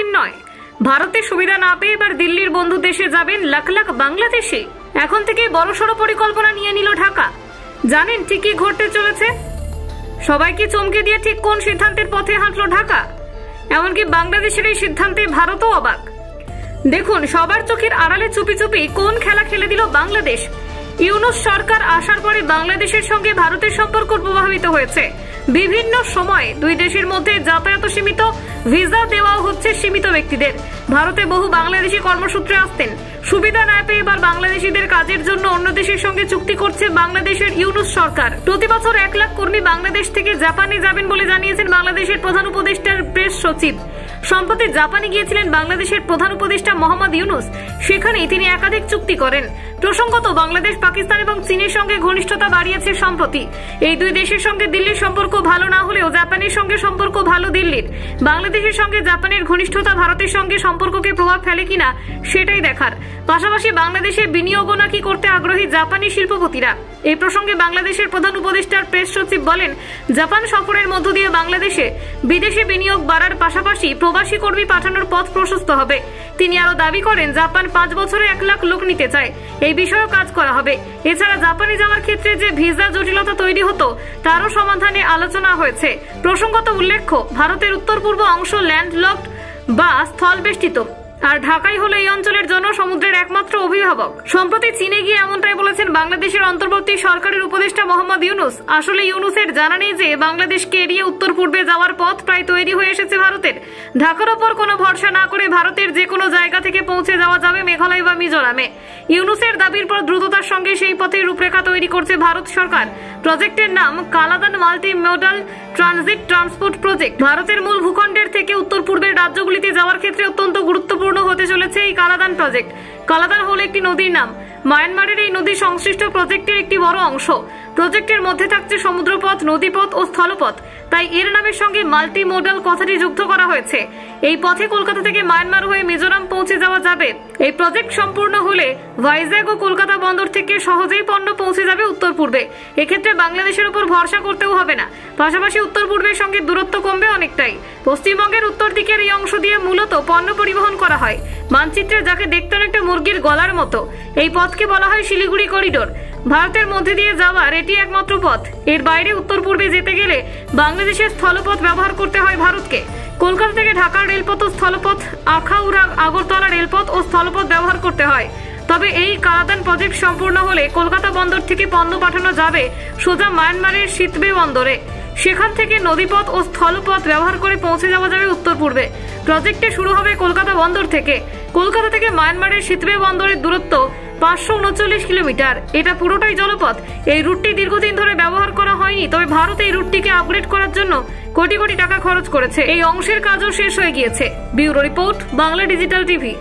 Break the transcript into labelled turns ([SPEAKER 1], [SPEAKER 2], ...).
[SPEAKER 1] Scene নয়। ভারতে সুবিধা না পেয়ে এবার দিল্লির বন্ধু দেশে যাবেন লাখ লাখ বাংলাদেশি। এখন থেকে বড়সড় পরিকল্পনা নিয়ে নিল ঢাকা। জানেন ঠিক কি ঘটতে চলেছে? সবাইকে চমকে দিয়ে ঠিক কোন সিদ্ধান্তের পথে হাঁটলো ঢাকা? এমনকি বাংলাদেশের এই সিদ্ধান্তে ভারতও অবাক। দেখুন, সবার চোখের আড়ালে চুপি চুপি কোন খেলা খেলে দিল বাংলাদেশ। ইউনূস সরকার আসার পরে বাংলাদেশের সঙ্গে ভারতের সম্পর্ক প্রভাবিত হয়েছে। বিভিন্ন সময়ে দুই দেশের মধ্যে যাতায়াত সীমিত, ভিসা দেওয়াও হচ্ছে সীমিত ব্যক্তিদের। ভারতে বহু বাংলাদেশি কর্মসূত্রে আসতেন। সুবিধা না পেয়ে এবার বাংলাদেশিদের কাজের জন্য অন্য দেশের সঙ্গে চুক্তি করছে বাংলাদেশের ইউনূস সরকার। প্রতি বছর 1 লাখ কর্মী বাংলাদেশ থেকে জাপানে যাবেন বলে জানিয়েছেন বাংলাদেশের প্রধান উপদেষ্টার প্রেস সচিব। সম্প্রতি জাপানে গিয়েছিলেন বাংলাদেশের প্রধান উপদেষ্টা মোহাম্মদ ইউনূস। সেখানেই তিনি একাধিক চুক্তি করেন। প্রসঙ্গত, বাংলাদেশ পাকিস্তান এবং চীনের সঙ্গে ঘনিষ্ঠতা বাড়িয়েছে সম্প্রতি। এই দুই দেশের সঙ্গে দিল্লির সম্পর্ক ভালো না হলেও জাপানের সঙ্গে সম্পর্ক ভালো দিল্লির। বাংলাদেশের সঙ্গে জাপানের ঘনিষ্ঠতা ভারতের সঙ্গে সম্পর্ককে প্রভাব ফেলে কিনা সেটাই দেখার। পাশাপাশি বাংলাদেশে বিনিয়োগও নাকি করতে আগ্রহী জাপানি শিল্পপতিরা। এই প্রসঙ্গে বাংলাদেশের প্রধান উপদেষ্টার প্রেস সচিব বলেন, জাপান সফরের মধ্য দিয়ে বাংলাদেশে বিদেশি বিনিয়োগ বাড়ার পাশাপাশি প্রবাসী কর্মী পাঠানোর পথ প্রশস্ত হবে। তিনি আরো দাবি করেন, জাপান 5 বছরে 1 লাখ লোক নিতে চায়। এই বিষয়েও কাজ করা হবে। এছাড়া জাপানে যাওয়ার ক্ষেত্রে যে ভিসা জটিলতা তৈরি হতো তারও সমাধানে আলোচনা হয়েছে। প্রসঙ্গত উল্লেখ্য, ভারতের উত্তর পূর্ব অংশ ল্যান্ডলকড বা স্থলবেষ্টিত, আর ঢাকাই হলো এই অঞ্চলের জন্য সমুদ্রের একমাত্র অভিভাবক। সম্প্রতি চীনে গিয়ে এমনটাই বলেছেন বাংলাদেশের অন্তর্বর্তী সরকারের উপদেষ্টা মোহাম্মদ ইউনূস। আসলে ইউনূসের জানা নেই যে বাংলাদেশকে এড়িয়ে উত্তর পূর্বে যাওয়ার পথ প্রায় তৈরি হয়ে এসেছে ভারতের। ঢাকার ওপর কোনো ভরসা না করে ভারতের যে কোনো জায়গা থেকে পৌঁছে যাওয়া যাবে মেঘালয় বা মিজোরামে। ইউনূসের দাবির পর দ্রুততার সঙ্গে সেই পথের রূপরেখা তৈরি করছে ভারত সরকার। প্রজেক্টের নাম Kaladan multi modal transit transport project. ভারতের মূল ভূখণ্ডের থেকে উত্তর পূর্বের রাজ্যগুলিতে যাওয়ার ক্ষেত্রে অত্যন্ত গুরুত্বপূর্ণ হতে চলেছে এই কালাদান প্রজেক্ট। কালাদান হলো একটি নদীর নাম। মায়ানমারের এই নদী সংশ্লিষ্ট প্রজেক্টের একটি বড় অংশ। প্রজেক্টের মধ্যে থাকছে সমুদ্রপথ, নদীপথ ও স্থলপথ। তাই এর নামের সঙ্গে মাল্টি মোডাল কথাটি যুক্ত করা হয়েছে। এই পথে কলকাতা থেকে মায়ানমার হয়ে মিজোরাম পৌঁছে যাওয়া যাবে। এই প্রজেক্ট সম্পূর্ণ হলে ভাইজ্যাগ ও কলকাতা বন্দর থেকে সহজেই পণ্য পৌঁছে যাবে উত্তর পূর্বে। এক্ষেত্রে বাংলাদেশের উপর ভরসা করতেও হবে না। পাশাপাশি উত্তর পূর্বের সঙ্গে দূরত্ব কমবে অনেকটাই। পশ্চিমবঙ্গের উত্তর দিকের এই অংশ দিয়ে মূলত পণ্য পরিবহন করা হয়। মানচিত্রে যাকে দেখতে অনেকটা মুরগির গলার মতো, এই পথকে বলা হয় শিলিগুড়ি করিডোর। ভারতের মধ্যে দিয়ে যাওয়ার এটি একমাত্র পথ। এর বাইরে উত্তর পূর্বে যেতে গেলে বাংলাদেশের স্থলপথ ব্যবহার করতে হয় ভারতকে। কলকাতা থেকে ঢাকার রেলপথ ও স্থলপথ, আখাউড়া আগরতলা রেলপথ ও স্থলপথ ব্যবহার করতে হয়। তবে এই কালাদান প্রজেক্ট সম্পূর্ণ হলে কলকাতা বন্দর থেকে পণ্য পাঠানো যাবে সোজা মায়ানমারের সিতবে বন্দরে। সেখান থেকে নদীপথ ও স্থলপথ ব্যবহার করে পৌঁছে যাওয়া যাবে উত্তর পূর্বে। প্রজেক্টে শুরু হবে কলকাতা বন্দর থেকে। কলকাতা থেকে মায়ানমারের সিতবে বন্দরের দূরত্ব 539 কিলোমিটার। এটা পুরোটাই জলপথ। এই রুটটি দীর্ঘদিন ধরে ব্যবহার করা হয়নি, তবে ভারত এই রুটটিকে আপগ্রেড করার জন্য কোটি কোটি টাকা খরচ করেছে। এই অংশের কাজও শেষ হয়ে গিয়েছে। Bureau report, Bangla digital TV.